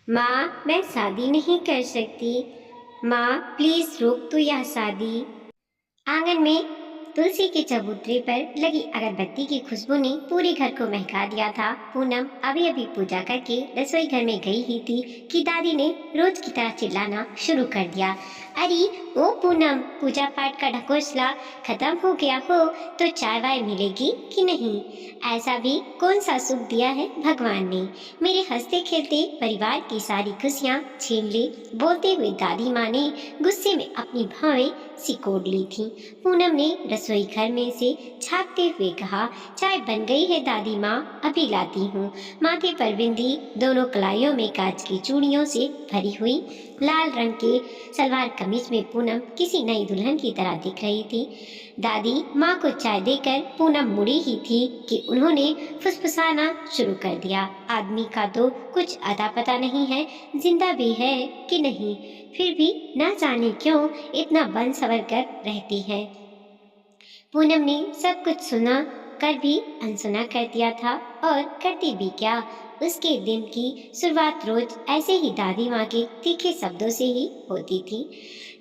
माँ, मैं शादी नहीं कर सकती। माँ, प्लीज रोक तो यह शादी। आंगन में तुलसी के चबूतरे पर लगी अगरबत्ती की खुशबू ने पूरे घर को महका दिया था। पूनम अभी अभी पूजा करके रसोई घर में गई ही थी कि दादी ने रोज की तरह चिल्लाना शुरू कर दिया। अरे ओ पूनम, पूजा पाठ का ढकोसला खत्म हो गया हो तो चाय वाय मिलेगी कि नहीं? ऐसा भी कौन सा सुख दिया है भगवान ने? मेरे हंसते खेलते परिवार की सारी खुशियाँ छीन ली। बोलते हुए दादी माँ ने गुस्से में अपनी भवें सिकोड़ ली थी। पूनम ने रसोई घर में से झाँकते हुए कहा, चाय बन गई है दादी माँ, अभी लाती हूँ। माथे पर बिंदी, दोनों कलाइयों में कांच की चूड़ियों से भरी हुई लाल रंग के सलवार कमीज में पूनम किसी नई दुल्हन की तरह दिख रही थी। दादी माँ को चाय देकर पूनम मुड़ी ही थी कि उन्होंने फुसफुसाना शुरू कर दिया। आदमी का तो कुछ अता पता नहीं है, जिंदा भी है कि नहीं, फिर भी न जाने क्यों इतना बन सवर कर रहती है। पूनम ने सब कुछ सुना कर भी अनसुना कर दिया था, और करती भी क्या। उसके दिन की शुरुआत रोज ऐसे ही दादी माँ के तीखे शब्दों से ही होती थी।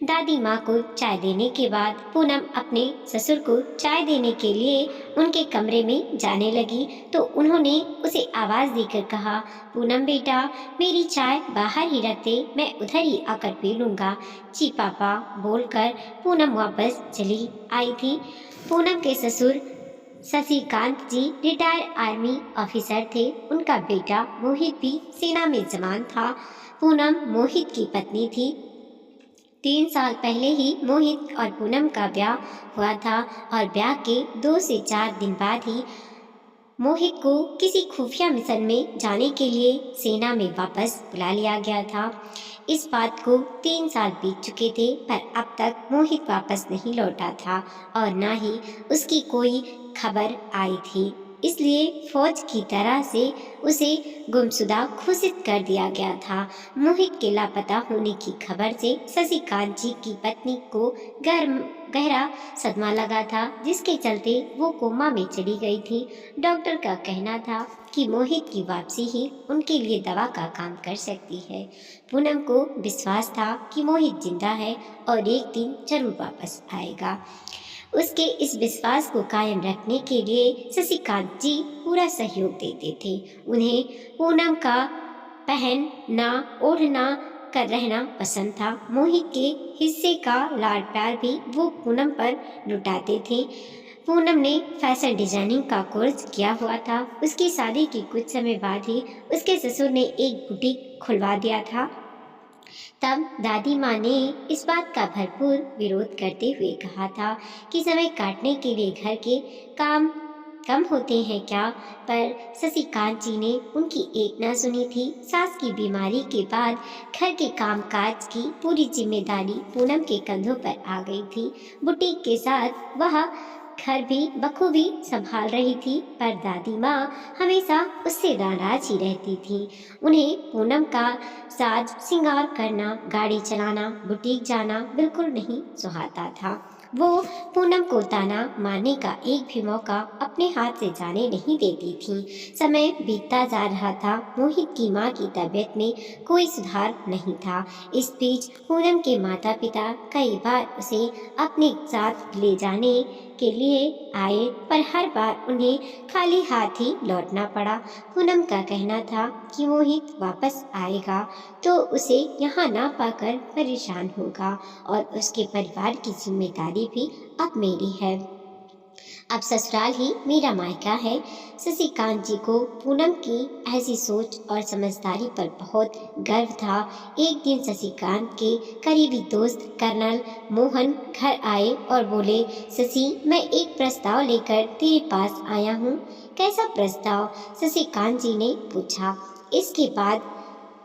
दादी माँ को चाय देने के बाद पूनम अपने ससुर को चाय देने के लिए उनके कमरे में जाने लगी तो उन्होंने उसे आवाज देकर कहा, पूनम बेटा, मेरी चाय बाहर ही रख दे, मैं उधर ही आकर पी लूंगा। जी पापा, बोलकर पूनम वापस चली आई थी। पूनम के ससुर शशिकांत जी रिटायर्ड आर्मी ऑफिसर थे। उनका बेटा मोहित भी सेना में जवान था। पूनम मोहित की पत्नी थी। 3 साल पहले ही मोहित और पूनम का ब्याह हुआ था और ब्याह के 2 से 4 दिन बाद ही मोहित को किसी खुफिया मिशन में जाने के लिए सेना में वापस बुला लिया गया था। इस बात को 3 साल बीत चुके थे, पर अब तक मोहित वापस नहीं लौटा था और न ही उसकी कोई खबर आई थी। इसलिए फौज की तरह से उसे गुमशुदा घोषित कर दिया गया था। मोहित के लापता होने की खबर से शशिकांत जी की पत्नी को गहरा सदमा लगा था, जिसके चलते वो कोमा में चली गई थी। डॉक्टर का कहना था कि मोहित की वापसी ही उनके लिए दवा का काम कर सकती है। पूनम को विश्वास था कि मोहित जिंदा है और एक दिन जरूर वापस आएगा। उसके इस विश्वास को कायम रखने के लिए शशिकांत जी पूरा सहयोग देते थे। उन्हें पूनम का पहनना ओढ़ना कर रहना पसंद था। मोहित के हिस्से का लाड प्यार भी वो पूनम पर लुटाते थे। पूनम ने फैशन डिजाइनिंग का कोर्स किया हुआ था। उसकी शादी के कुछ समय बाद ही उसके ससुर ने एक बुटीक खुलवा दिया था। तब दादी माँ ने इस बात का भरपूर विरोध करते हुए कहा था कि समय काटने के लिए घर के काम कम होते हैं क्या? पर शशिकांत जी ने उनकी एक न सुनी थी। सास की बीमारी के बाद घर के कामकाज की पूरी जिम्मेदारी पूनम के कंधों पर आ गई थी। बुटीक के साथ वह घर भी बखूबी संभाल रही थी, पर दादी माँ हमेशा उससे नाराज ही रहती थी। उन्हें पूनम का साज सिंगार करना, गाड़ी चलाना, बुटीक जाना बिल्कुल नहीं सुहाता था। वो पूनम को ताना मारने का एक भी मौका अपने हाथ से जाने नहीं देती थी। समय बीतता जा रहा था। मोहित की माँ की तबीयत में कोई सुधार नहीं था। इस बीच पूनम के माता पिता कई बार उसे अपने साथ ले जाने के लिए आए, पर हर बार उन्हें खाली हाथ ही लौटना पड़ा। पूनम का कहना था कि मोहित वापस आएगा तो उसे यहाँ ना पाकर परेशान होगा और उसके परिवार की जिम्मेदारी भी अब मेरी है। अब ससुराल ही मेरा मायका है। शशिकांत जी को पूनम की ऐसी सोच और समझदारी पर बहुत गर्व था। एक दिन शशिकांत के करीबी दोस्त कर्नल मोहन घर आए और बोले, शशि, मैं एक प्रस्ताव लेकर तेरे पास आया हूँ। कैसा प्रस्ताव? शशिकांत जी ने पूछा। इसके बाद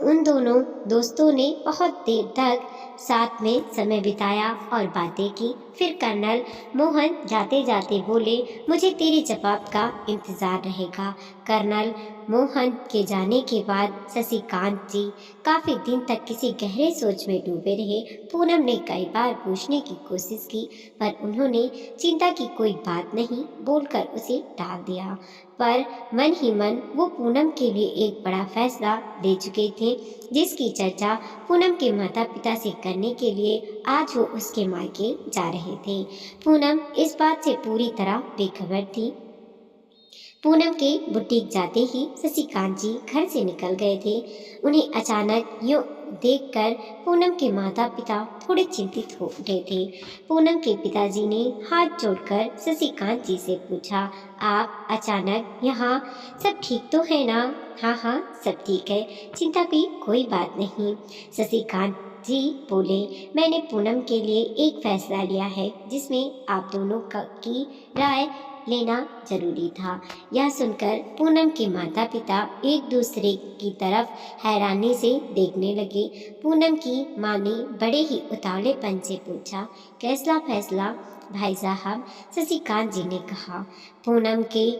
उन दोनों दोस्तों ने बहुत देर तक साथ में समय बिताया और बातें की। फिर कर्नल मोहन जाते जाते बोले, मुझे तेरे जवाब का इंतज़ार रहेगा। कर्नल मोहन के जाने के बाद शशिकांत जी काफ़ी दिन तक किसी गहरे सोच में डूबे रहे। पूनम ने कई बार पूछने की कोशिश की, पर उन्होंने चिंता की कोई बात नहीं बोलकर उसे टाल दिया। पर मन ही मन वो पूनम के लिए एक बड़ा फैसला ले चुके थे, जिसकी चर्चा पूनम के माता पिता से करने के लिए आज वो उसके मायके जा रहे थे। पूनम इस बात से पूरी तरह बेखबर थी। पूनम के बुटीक जाते ही शशिकांत जी घर से निकल गए थे। उन्हें अचानक यूं देखकर पूनम के माता पिता थोड़े चिंतित हो उठे थे। पूनम के पिताजी ने हाथ जोड़कर शशिकांत जी से पूछा, आप अचानक यहाँ, सब ठीक तो है ना? हाँ हाँ, सब ठीक है, चिंता की कोई बात नहीं। शशिकांत जी बोले, मैंने पूनम के लिए एक फैसला लिया है जिसमें आप दोनों की राय लेना जरूरी था। यह सुनकर पूनम के माता पिता एक दूसरे की तरफ हैरानी से देखने लगे। पूनम की माँ ने बड़े ही उतावलेपन से पूछा, कैसा फैसला भाई साहब? शशिकांत जी ने कहा, पूनम के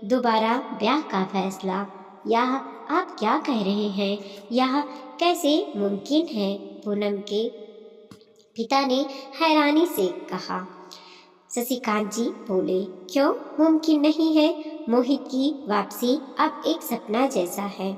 दोबारा ब्याह का फैसला। यह आप क्या कह रहे हैं? यह कैसे मुमकिन है? पूनम के पिता ने हैरानी से कहा। शशिकांत जी बोले, क्यों मुमकिन नहीं है? मोहित की वापसी अब एक सपना जैसा है।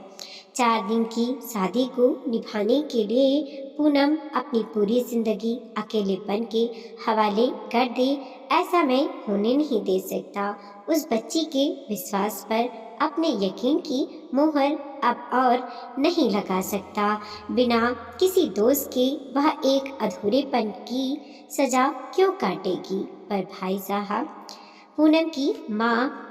4 दिन की शादी को निभाने के लिए पूनम अपनी पूरी जिंदगी अकेलेपन के हवाले कर दे, ऐसा मैं होने नहीं दे सकता। उस बच्ची के विश्वास पर अपने यकीन की मोहर अब और नहीं लगा सकता। बिना किसी दोस्त के वह एक अधूरेपन की सजा क्यों काटेगी? पर भाई साहब, पूनम की माँ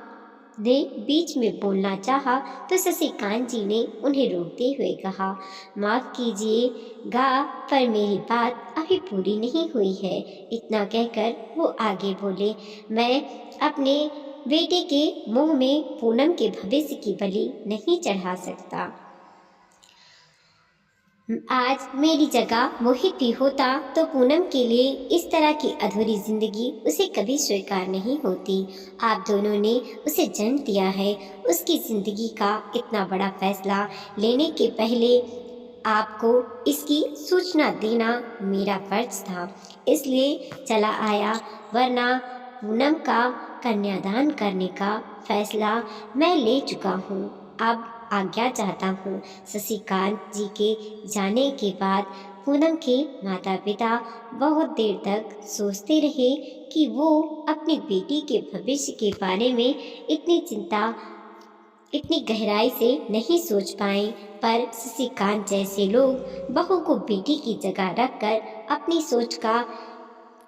ने बीच में बोलना चाहा तो शशिकांत जी ने उन्हें रोकते हुए कहा, माफ कीजिएगा पर मेरी बात अभी पूरी नहीं हुई है। इतना कहकर वो आगे बोले, मैं अपने बेटे के मुंह में पूनम के भविष्य की बलि नहीं चढ़ा सकता। आज मेरी जगह मोहित भी होता तो पूनम के लिए इस तरह की अधूरी जिंदगी उसे कभी स्वीकार नहीं होती। आप दोनों ने उसे जन्म दिया है, उसकी जिंदगी का इतना बड़ा फैसला लेने के पहले आपको इसकी सूचना देना मेरा फर्ज था, इसलिए चला आया, वरना पूनम का कन्यादान करने का फैसला मैं ले चुका हूँ। अब आज्ञा चाहता हूँ। शशिकांत जी के जाने के बाद पूनम के माता पिता बहुत देर तक सोचते रहे कि वो अपनी बेटी के भविष्य के बारे में इतनी गहराई से नहीं सोच पाए। पर शशिकांत जैसे लोग बहू को बेटी की जगह रखकर अपनी सोच का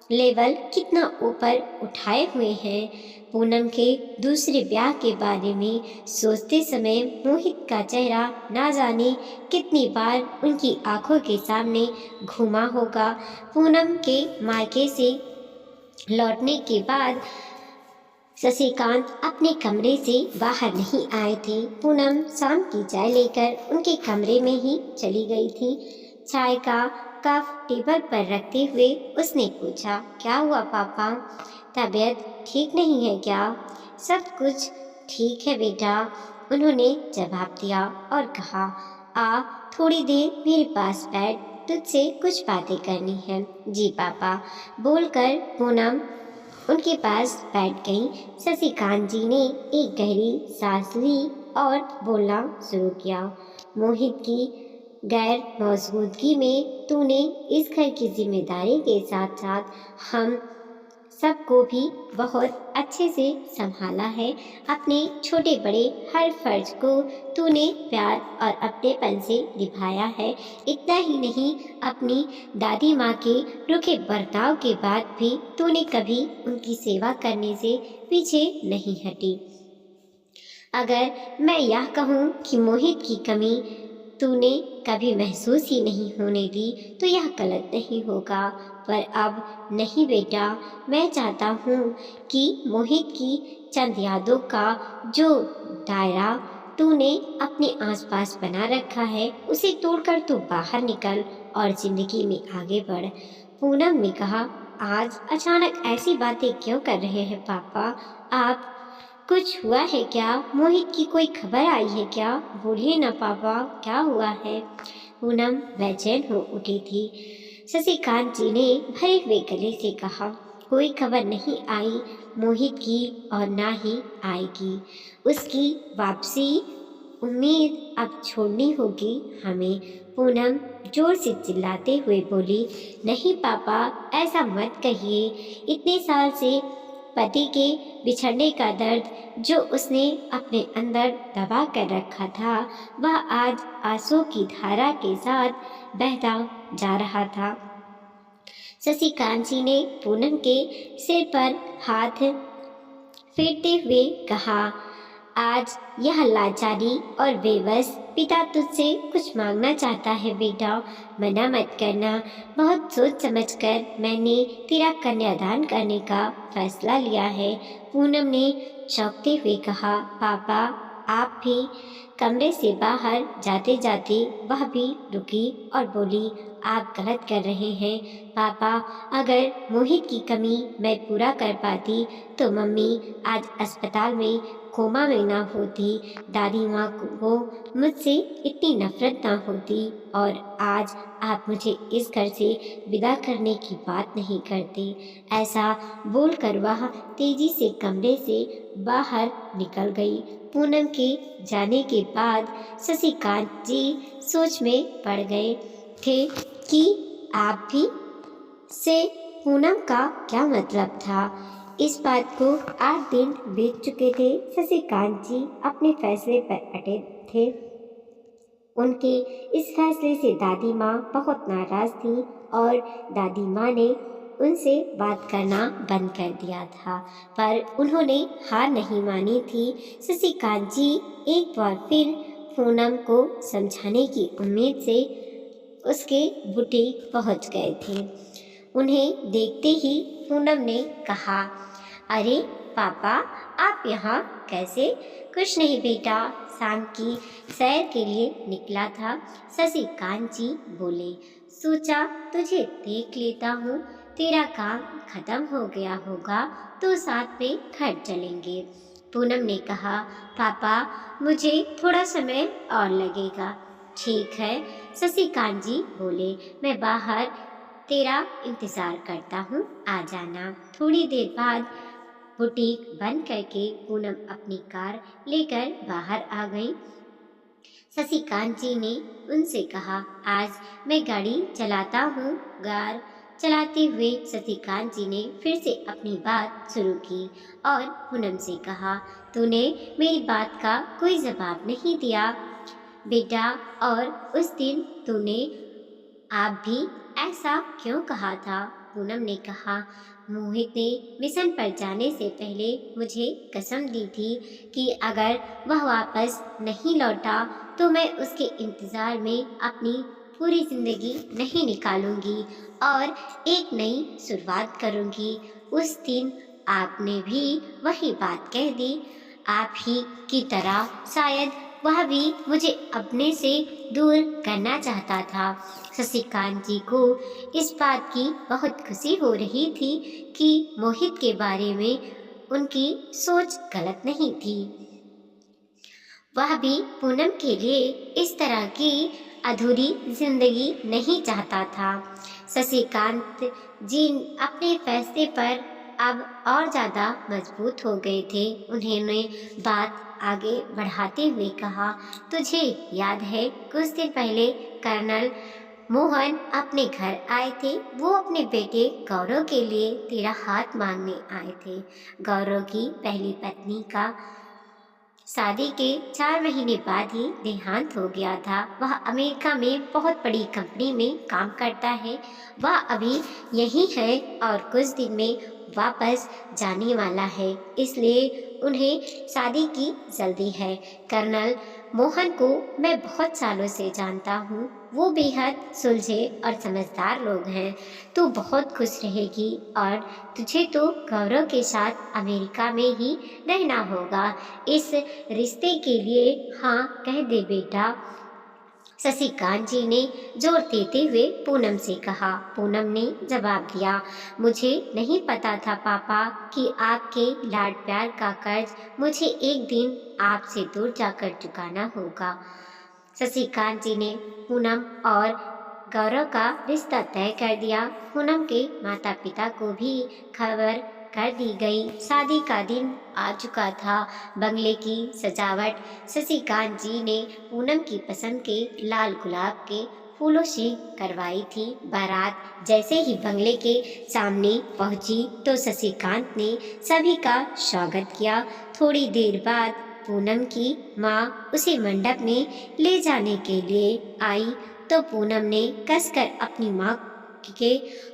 लेवल कितना ऊपर उठाए हुए हैं। पूनम के दूसरे ब्याह के बारे में सोचते समय मोहित का चेहरा ना जाने कितनी बार उनकी आंखों के सामने घूमा होगा। पूनम के मायके से लौटने के बाद शशिकांत अपने कमरे से बाहर नहीं आए थे। पूनम शाम की चाय लेकर उनके कमरे में ही चली गई थी। चाय का कप टेबल पर रखते हुए उसने पूछा, क्या हुआ पापा, तबीयत ठीक नहीं है क्या? सब कुछ ठीक है बेटा, उन्होंने जवाब दिया और कहा, आ थोड़ी देर मेरे पास बैठ, तुझसे कुछ बातें करनी है। जी पापा, बोलकर पूनम उनके पास बैठ गई। शशिकांत जी ने एक गहरी सांस ली और बोलना शुरू किया, मोहित की गैर मौजूदगी में तूने इस घर की जिम्मेदारी के साथ साथ हम सबको भी बहुत अच्छे से संभाला है। अपने छोटे बड़े हर फर्ज को तूने प्यार और अपनेपन से निभाया है। इतना ही नहीं, अपनी दादी माँ के रूखे बर्ताव के बाद भी तूने कभी उनकी सेवा करने से पीछे नहीं हटी। अगर मैं यह कहूँ कि मोहित की कमी तूने कभी महसूस ही नहीं होने दी तो यह गलत नहीं होगा। पर अब नहीं बेटा, मैं चाहता हूँ कि मोहित की चंद यादों का जो दायरा तूने अपने आसपास बना रखा है उसे तोड़कर तू बाहर निकल और जिंदगी में आगे बढ़। पूनम ने कहा, आज अचानक ऐसी बातें क्यों कर रहे हैं पापा? आप कुछ हुआ है क्या? मोहित की कोई खबर आई है क्या? बोलिए ना पापा, क्या हुआ है? पूनम बेचैन हो उठी थी। शशिकांत जी ने भरे हुए गले से कहा, कोई खबर नहीं आई मोहित की और ना ही आएगी। उसकी वापसी उम्मीद अब छोड़नी होगी हमें। पूनम जोर से चिल्लाते हुए बोली, नहीं पापा, ऐसा मत कहिए। इतने साल से पति के बिछड़ने का दर्द जो उसने अपने अंदर दबा कर रखा था, वह आज आंसू की धारा के साथ बहता जा रहा था। शशिकांत जी ने पूनम के सिर पर हाथ फेरते हुए कहा, आज यह लाचारी और बेबस पिता तुझसे कुछ मांगना चाहता है बेटा, मना मत करना। बहुत सोच समझकर मैंने तेरा कन्यादान करने का फैसला लिया है। पूनम ने चौंकते हुए कहा, पापा आप भी? कमरे से बाहर जाते जाते वह भी रुकी और बोली, आप गलत कर रहे हैं पापा। अगर मोहित की कमी मैं पूरा कर पाती तो मम्मी आज अस्पताल में कोमा में ना होती, दादी माँ को मुझसे इतनी नफरत ना होती और आज आप मुझे इस घर से विदा करने की बात नहीं करते। ऐसा बोलकर वह तेजी से कमरे से बाहर निकल गई। पूनम के जाने के बाद शशिकांत जी सोच में पड़ गए थे कि आप भी से पूनम का क्या मतलब था। इस बात को 8 दिन बीत चुके थे। शशिकांत जी अपने फैसले पर अटे थे। उनके इस फैसले से दादी माँ बहुत नाराज थी और दादी माँ ने उनसे बात करना बंद कर दिया था, पर उन्होंने हार नहीं मानी थी। शशिकांत जी एक बार फिर पूनम को समझाने की उम्मीद से उसके बुटीक पहुंच गए थे। उन्हें देखते ही पूनम ने कहा, अरे पापा, आप यहाँ कैसे? कुछ नहीं बेटा, शाम की सैर के लिए निकला था। शशिकांत जी बोले, सोचा तुझे देख लेता हूँ, तेरा काम खत्म हो गया होगा तो साथ में घर चलेंगे। पूनम ने कहा, पापा मुझे थोड़ा समय और लगेगा। ठीक है, शशिकांत जी बोले, मैं बाहर तेरा इंतजार करता हूँ, आ जाना। थोड़ी देर बाद बुटीक बंद करके पूनम अपनी कार लेकर बाहर आ गई। शशिकांत जी ने उनसे कहा, आज मैं गाड़ी चलाता हूँ। कार चलाते हुए शशिकांत जी ने फिर से अपनी बात शुरू की और पूनम से कहा, तूने मेरी बात का कोई जवाब नहीं दिया बेटा, और उस दिन तूने आप भी ऐसा क्यों कहा था? पूनम ने कहा, मोहित ने मिशन पर जाने से पहले मुझे कसम दी थी कि अगर वह वापस नहीं लौटा तो मैं उसके इंतज़ार में अपनी पूरी जिंदगी नहीं निकालूंगी और एक नई शुरुआत करूंगी। उस दिन आपने भी वही बात कह दी। आप ही की तरह शायद वह भी मुझे अपने से दूर करना चाहता था। शशिकांत जी को इस बात की बहुत खुशी हो रही थी कि मोहित के बारे में उनकी सोच गलत नहीं थी। वह भी पूनम के लिए इस तरह की अधूरी जिंदगी नहीं चाहता था। शशिकांत जी अपने फैसले पर अब और ज़्यादा मजबूत हो गए थे। उन्होंने बात आगे बढ़ाते हुए कहा, तुझे याद है कुछ दिन पहले कर्नल मोहन अपने घर आए थे। वो अपने बेटे गौरव के लिए तेरा हाथ मांगने आए थे। गौरव की पहली पत्नी का शादी के 4 महीने बाद ही देहांत हो गया था। वह अमेरिका में बहुत बड़ी कंपनी में काम करता है। वह अभी यहीं है और कुछ दिन में वापस जाने वाला है, इसलिए उन्हें शादी की जल्दी है। कर्नल मोहन को मैं बहुत सालों से जानता हूँ। वो बेहद सुलझे और समझदार लोग हैं। तू बहुत खुश रहेगी और तुझे तो गौरव के साथ अमेरिका में ही रहना होगा। इस रिश्ते के लिए हाँ कह दे बेटा। शशिकांत जी ने जोर देते हुए पूनम से कहा। पूनम ने जवाब दिया, मुझे नहीं पता था पापा कि आपके लाड प्यार का कर्ज मुझे एक दिन आपसे दूर जाकर चुकाना होगा। शशिकांत जी ने पूनम और गौरव का रिश्ता तय कर दिया। पूनम के माता पिता को भी खबर कर दी गई। शादी का दिन आ चुका था। बंगले की सजावट शशिकांत जी ने पूनम की पसंद के लाल गुलाब के फूलों से करवाई थी। बारात जैसे ही बंगले के सामने पहुंची तो शशिकांत ने सभी का स्वागत किया। थोड़ी देर बाद पूनम की माँ उसे मंडप में ले जाने के लिए आई तो पूनम ने कसकर अपनी माँ के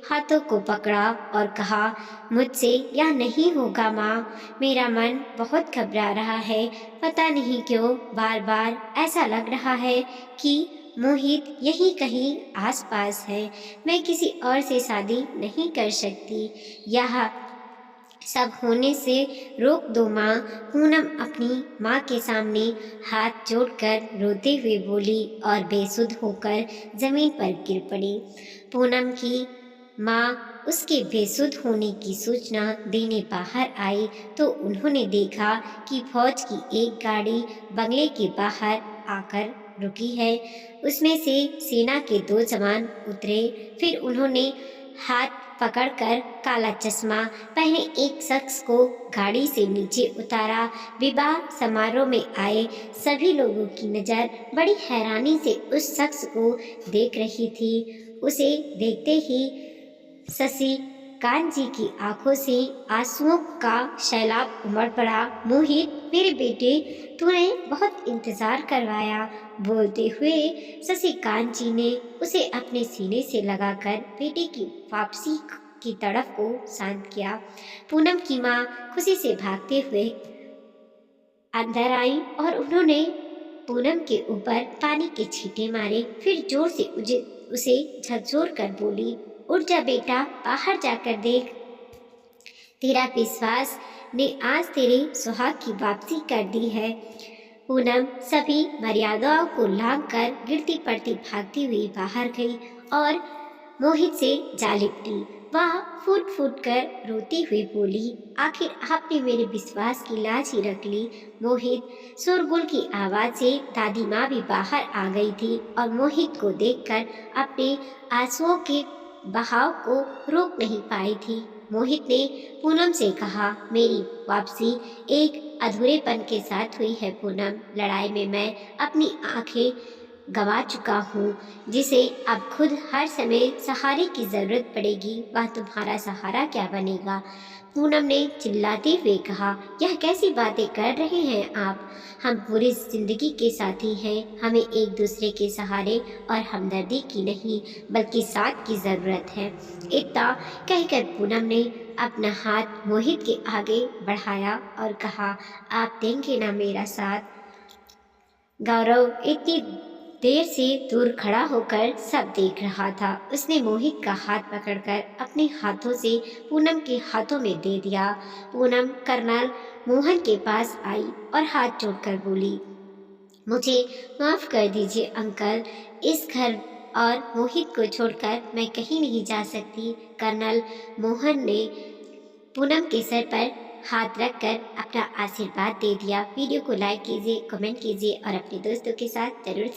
हाथों को पकड़ा और कहा, मुझसे यह नहीं होगा माँ, मेरा मन बहुत घबरा रहा है। पता नहीं क्यों बार बार ऐसा लग रहा है कि मोहित यहीं कहीं आसपास है। मैं किसी और से शादी नहीं कर सकती। यह सब होने से रोक दो माँ। पूनम अपनी माँ के सामने हाथ जोड़कर रोते हुए बोली और बेसुध होकर जमीन पर गिर पड़ी। पूनम की माँ उसके बेसुध होने की सूचना देने बाहर आई तो उन्होंने देखा कि फौज की एक गाड़ी बंगले के बाहर आकर रुकी है। उसमें से सेना के 2 जवान उतरे। फिर उन्होंने हाथ पकड़कर काला चश्मा पहने एक शख्स को गाड़ी से नीचे उतारा। विवाह समारोह में आए सभी लोगों की नज़र बड़ी हैरानी से उस शख्स को देख रही थी। उसे देखते ही शशिकांत जी की आंखों से आंसुओं का सैलाब उमड़ पड़ा। मोहित, मेरे बेटे, तूने बहुत इंतजार करवाया। बोलते हुए शशिकांत जी ने उसे अपने सीने से लगाकर बेटे की वापसी की तड़प को शांत किया। पूनम की माँ खुशी से भागते हुए अंदर आई और उन्होंने पूनम के ऊपर पानी के छींटे मारे। फिर जोर से उसे झकझोर कर बोली, उठ जा बेटा, बाहर जाकर देख। तेरा विश्वास ने आज तेरे सुहाग की वापसी कर दी है। पूनम सभी मर्यादाओं को लांघकर गिरती पड़ती भागती हुई बाहर गई और मोहित से जा लिपटी। वह फूट फूट कर रोती हुई बोली, आखिर आपने मेरे विश्वास की लाज ही रख ली। मोहित, शोरगुल की आवाज से दादी माँ भी बाहर आ गई थी और मोहित को देखकर अपने आंसुओं के बहाव को रोक नहीं पाई थी। मोहित ने पूनम से कहा, मेरी वापसी एक अधूरेपन के साथ हुई है पूनम। लड़ाई में मैं अपनी आंखें गंवा चुका हूँ, जिसे अब खुद हर समय सहारे की जरूरत पड़ेगी। वह तुम्हारा सहारा क्या बनेगा? पूनम ने चिल्लाते हुए कहा, यह कैसी बातें कर रहे हैं आप? हम पूरी जिंदगी के साथी हैं। हमें एक दूसरे के सहारे और हमदर्दी की नहीं बल्कि साथ की जरूरत है। इतना कहकर पूनम ने अपना हाथ मोहित के आगे बढ़ाया और कहा, आप देंगे ना मेरा साथ? गौरव इतनी देर से दूर खड़ा होकर सब देख रहा था। उसने मोहित का हाथ पकड़कर अपने हाथों से पूनम के हाथों में दे दिया। पूनम कर्नल मोहन के पास आई और हाथ जोड़कर बोली, मुझे माफ कर दीजिए अंकल, इस घर और मोहित को छोड़कर मैं कहीं नहीं जा सकती। कर्नल मोहन ने पूनम के सर पर हाथ रखकर अपना आशीर्वाद दे दिया। वीडियो को लाइक कीजिए, कमेंट कीजिए और अपने दोस्तों के साथ जरूर शेयर